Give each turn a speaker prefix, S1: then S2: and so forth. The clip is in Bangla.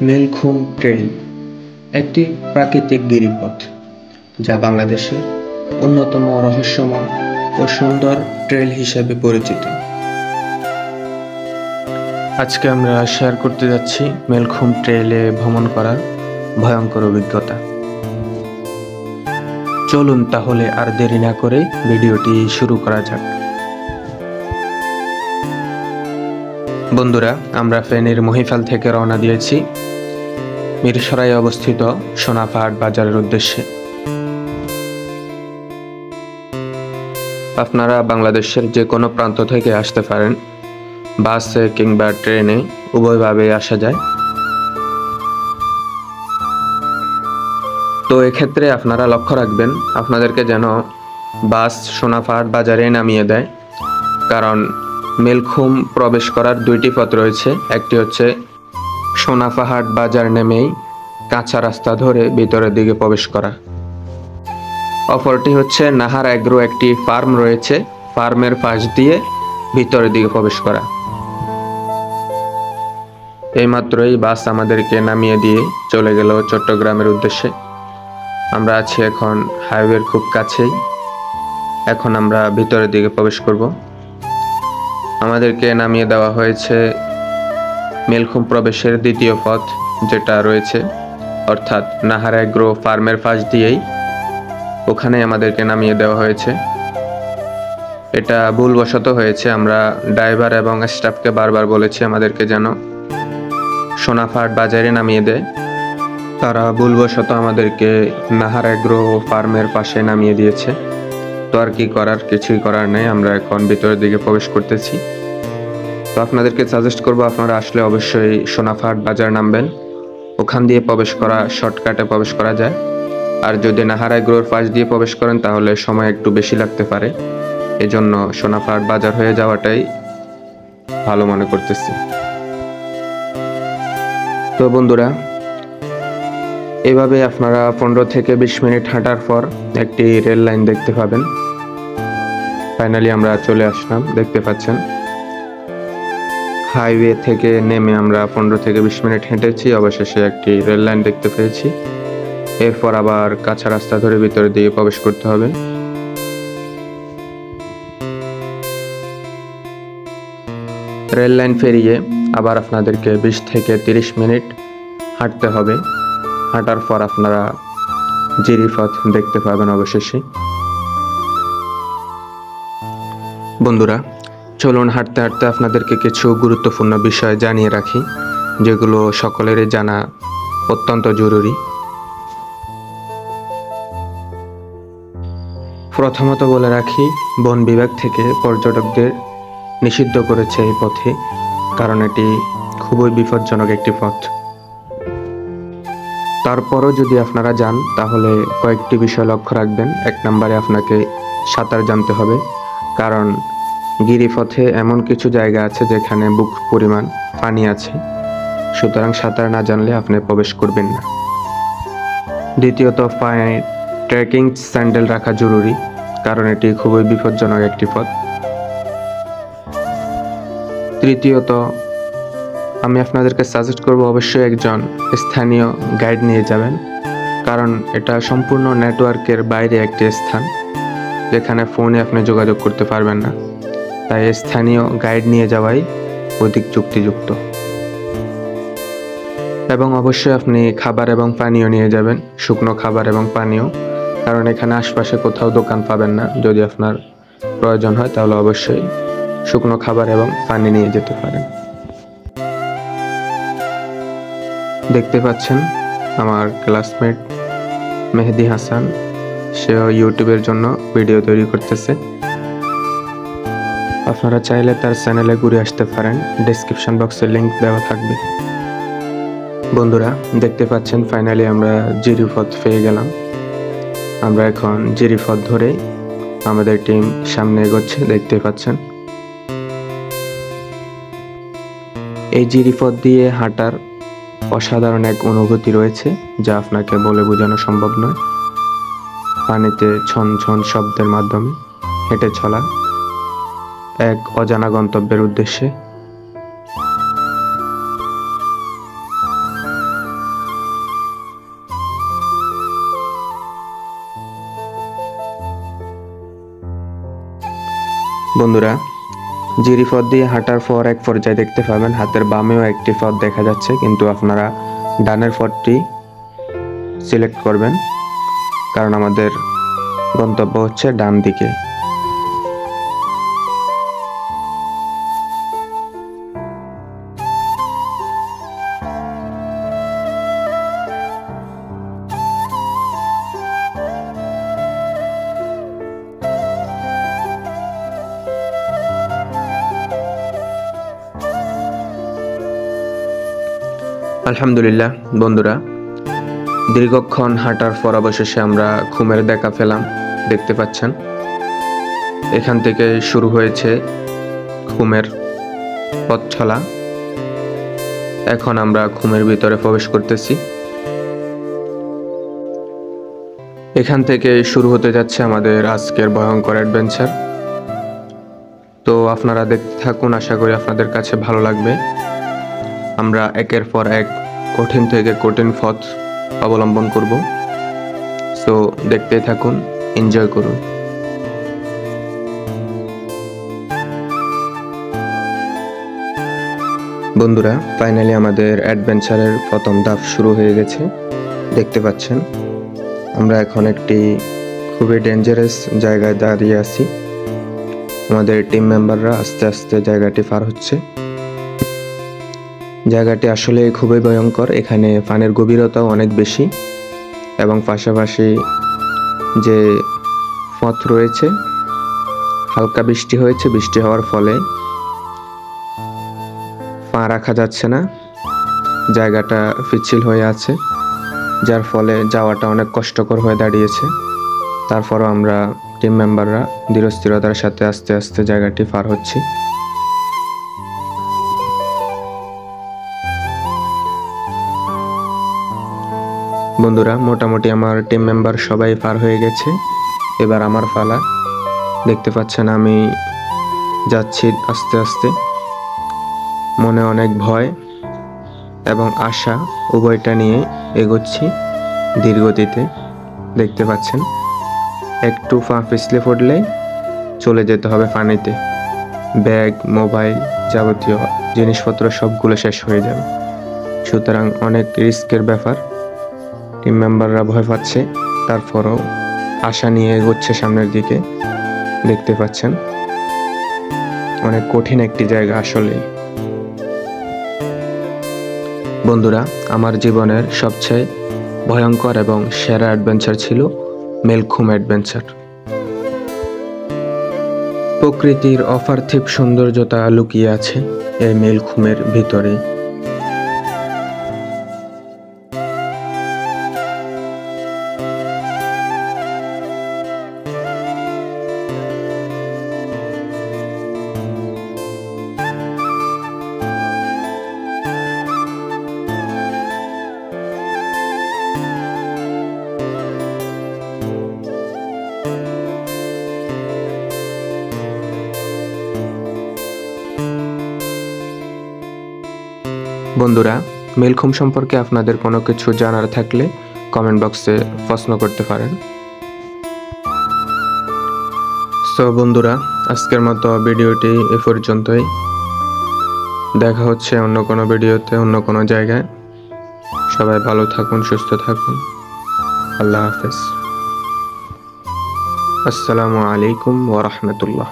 S1: মেলখুম ট্রেল একটি প্রাকৃতিক গিরিপথ যা বাংলাদেশের অন্যতম রহস্যময় ও সুন্দর ট্রেল হিসেবে পরিচিত। আজকে আমরা শেয়ার করতে যাচ্ছি মেলখুম ট্রেলে ভ্রমণ করার ভয়ঙ্কর অভিজ্ঞতা। চলুন তাহলে আর দেরি না করে ভিডিওটি শুরু করা যাক। বন্ধুরা, আমরা ফেনীর মহিফাল থেকে রওনা দিয়েছি মিরসরাই অবস্থিত সোনাপাহাড় বাজারের উদ্দেশ্যে। আপনারা বাংলাদেশের যে কোনো প্রান্ত থেকে আসতে পারেন, বাসে কিংবা ট্রেনে, উভয়ভাবে আসা যায়। তো এক্ষেত্রে আপনারা লক্ষ্য রাখবেন আপনাদেরকে যেন বাস সোনাপাহাড় বাজারে নামিয়ে দেয়, কারণ মেলখুম প্রবেশ করার দুইটি পথ রয়েছে। একটি হচ্ছে সোনাপাহাড় বাজার নেমেই কাঁচা রাস্তা ধরে ভিতরের দিকে প্রবেশ করা, অপরটি হচ্ছে নাহার এগ্রো একটি ফার্ম রয়েছে, ফার্মের পাশ দিয়ে ভিতরের দিকে প্রবেশ করা। এইমাত্রই বাস আমাদেরকে নামিয়ে দিয়ে চলে গেল চট্টগ্রামের উদ্দেশ্যে। আমরা আছি এখন হাইওয়ের খুব কাছেই। এখন আমরা ভিতরের দিকে প্রবেশ করব। আমাদেরকে নামিয়ে দেওয়া হয়েছে মেলখুম প্রবেশের দ্বিতীয় পথ যেটা রয়েছে, অর্থাৎ নাহার এগ্রো ফার্মের পাশ দিয়েই ওখানে আমাদেরকে নামিয়ে দেওয়া হয়েছে। এটা ভুলবশত হয়েছে। আমরা ড্রাইভার এবং স্টাফকে বারবার বলেছি আমাদেরকে যেন সোনাপাহাড় বাজারে নামিয়ে দেয়। তারা ভুলবশত আমাদেরকে নাহার এগ্রো ফার্মের পাশে নামিয়ে দিয়েছে। তো আর কি করার, কিছুই করার নেই। আমরা এখন ভিতরের দিকে প্রবেশ করতেছি। তো আপনাদেরকে সাজেস্ট করব আপনারা আসলে অবশ্যই সোনাপাহাড় বাজার নামবেন। ওখান দিয়ে প্রবেশ করা, শর্টকাটে প্রবেশ করা যায়। আর যদি নাহার এগ্রোর পাশ দিয়ে প্রবেশ করেন তাহলে সময় একটু বেশি লাগতে পারে। এজন্য সোনাপাহাড় বাজার হয়ে যাওয়াটাই ভালো মনে করতেছি। তো বন্ধুরা, এভাবে আপনারা 15 থেকে 20 মিনিট হাঁটার পর একটি রেল লাইন দেখতে পাবেন। ফাইনালি আমরা চলে আসলাম, দেখতে পাচ্ছেন। হাইওয়ে থেকে নেমে আমরা 15 থেকে 20 মিনিট হেঁটেছি, অবশেষে একটি রেল লাইন দেখতে পেয়েছি। এরপর আবার কাঁচা রাস্তা ধরে ভিতরের দিকে প্রবেশ করতে হবে। রেল লাইন পেরিয়ে আবার আপনাদেরকে 20 থেকে 30 মিনিট হাঁটতে হবে। হাঁটার পর আপনারা জিরিপথ দেখতে পাবেন অবশেষে। বন্ধুরা, চলুন হাঁটতে হাঁটতে আপনাদেরকে কিছু গুরুত্বপূর্ণ বিষয় জানিয়ে রাখি, যেগুলো সকলেরই জানা অত্যন্ত জরুরি। প্রথমত বলে রাখি, বন বিভাগ থেকে পর্যটকদের নিষিদ্ধ করেছে এই পথে, কারণ এটি খুবই বিপজ্জনক একটি পথ। তারপরও যদি আপনারা যান তাহলে কয়েকটি বিষয় লক্ষ্য রাখবেন। 1 নম্বরে আপনাকে সাঁতার জানতে হবে, কারণ গিরিপথে এমন কিছু জায়গা আছে যেখানে বুক পরিমাণ পানি আছে, সুতরাং সাঁতার না জানলে আপনি প্রবেশ করবেন না। দ্বিতীয়ত, পায়ে ট্রেকিং স্যান্ডেল রাখা জরুরি, কারণ এটি খুবই বিপজ্জনক একটি পথ। তৃতীয়ত, আমি আপনাদেরকে সাজেস্ট করব অবশ্যই একজন স্থানীয় গাইড নিয়ে যাবেন, কারণ এটা সম্পূর্ণ নেটওয়ার্কের বাইরে একটি স্থান যেখানে ফোনে আপনি যোগাযোগ করতে পারবেন না। তাই স্থানীয় গাইড নিয়ে যাওয়াই অধিক যুক্তিযুক্ত। এবং অবশ্যই আপনি খাবার এবং পানীয় নিয়ে যাবেন, শুকনো খাবার এবং পানীয়, কারণ এখানে আশপাশে কোথাও দোকান পাবেন না। যদি আপনার প্রয়োজন হয় তাহলে অবশ্যই শুকনো খাবার এবং পানি নিয়ে যেতে পারেন। দেখতে পাচ্ছেন আমার ক্লাসমেট মেহেদি হাসান, সেও ইউটিউবের জন্য ভিডিও তৈরি করতেছে। আপনারা চাইলে তার চ্যানেলে ঘুরে আসতে পারেন, ডেসক্রিপশন বক্সে লিংক দেওয়া থাকবে। বন্ধুরা, দেখতে পাচ্ছেন ফাইনালি আমরা জিরিপথ পেয়ে গেলাম। আমরা এখন জিরিপথ ধরে আমাদের টিম সামনে এগোচ্ছে, দেখতে পাচ্ছেন। এই জিরিপথ দিয়ে হাঁটার অসাধারণ এক অনুভূতি রয়েছে, যা আপনাকে বলে বোঝানো সম্ভব নয়। পানিতে ছন ছন শব্দের মাধ্যমে হেঁটে চলা এক অজানা গন্তব্যের উদ্দেশ্যে। বন্ধুরা, জিরি পথ দিয়ে হাঁটার পর এক পর্যায়ে দেখতে পাবেন হাতের বামেও একটি পথ দেখা যাচ্ছে, কিন্তু আপনারা ডানের পথটি সিলেক্ট করবেন, কারণ আমাদের গন্তব্য হচ্ছে ডান দিকে। আলহামদুলিল্লাহ বন্ধুরা, দীর্ঘক্ষণ হাঁটার পর অবশেষে আমরা খুমের দেখা পেলাম। দেখতে পাচ্ছেন এখান থেকে শুরু হয়েছে খুমের পথ চলা। এখন আমরা খুমের ভিতরে প্রবেশ করতেছি। এখান থেকে শুরু হতে যাচ্ছে আমাদের আজকের ভয়ঙ্কর অ্যাডভেঞ্চার। তো আপনারা দেখতে থাকুন, আশা করি আপনাদের কাছে ভালো লাগবে। আমরা একের পর এক কঠিন থেকে কঠিন পথ অবলম্বন করব। সো দেখতেই থাকুন, এনজয় করুন। বন্ধুরা, ফাইনালি আমাদের অ্যাডভেঞ্চারের প্রথম ধাপ শুরু হয়ে গেছে। দেখতে পাচ্ছেন আমরা এখন একটি খুবই ডেঞ্জারাস জায়গায় দাঁড়িয়ে আছি। আমাদের টিম মেম্বাররা আস্তে আস্তে জায়গাটি পার হচ্ছে। জায়গাটি আসলে খুবই ভয়ঙ্কর। এখানে পানির গভীরতাও অনেক বেশি এবং পাশাপাশি যে পথ রয়েছে, হালকা বৃষ্টি হয়েছে। বৃষ্টি হওয়ার ফলে পা রাখা যাচ্ছে না, জায়গাটা পিচ্ছিল হয়ে আছে, যার ফলে যাওয়াটা অনেক কষ্টকর হয়ে দাঁড়িয়েছে। তারপরও আমরা টিম মেম্বাররা ধীরস্থিরতার সাথে আস্তে আস্তে জায়গাটি পার হচ্ছি। বন্ধুরা, মোটামুটি আমার টিম মেম্বার সবাই পার হয়ে গেছে। এবার আমার পালা। দেখতে পাচ্ছেন আমি যাচ্ছি আস্তে আস্তে, মনে অনেক ভয় এবং আশা উভয়টা নিয়ে এগোচ্ছি ধীর গতিতে। দেখতে পাচ্ছেন একটু পা পিছলে পড়লে চলে যেতে হবে পানিতে। ব্যাগ, মোবাইল, যাবতীয় জিনিসপত্র সবগুলো শেষ হয়ে যাবে। সুতরাং অনেক রিস্কের ব্যাপার। টিম মেম্বাররা ভয় পাচ্ছে, তারপরও আশা নিয়ে এগোচ্ছে সামনের দিকে। দেখতে পাচ্ছেন অনেক কঠিন একটি জায়গা আসলে। বন্ধুরা, আমার জীবনের সবচেয়ে ভয়ঙ্কর এবং সেরা অ্যাডভেঞ্চার ছিল মেলখুম অ্যাডভেঞ্চার। প্রকৃতির অপার্থিব সৌন্দর্যতা লুকিয়ে আছে এই মেলখুমের ভিতরে। বন্ধুরা, মেলখুম সম্পর্কে আপনাদের কোনো কিছু জানার থাকলে কমেন্ট বক্সে প্রশ্ন করতে পারেন। সো বন্ধুরা, আজকের মতো ভিডিওটি এ পর্যন্তই। দেখা হচ্ছে অন্য কোনো ভিডিওতে, অন্য কোনো জায়গায়। সবাই ভালো থাকুন, সুস্থ থাকুন। আল্লাহ হাফেজ। আসসালামু আলাইকুম ওয়া রাহমাতুল্লাহ।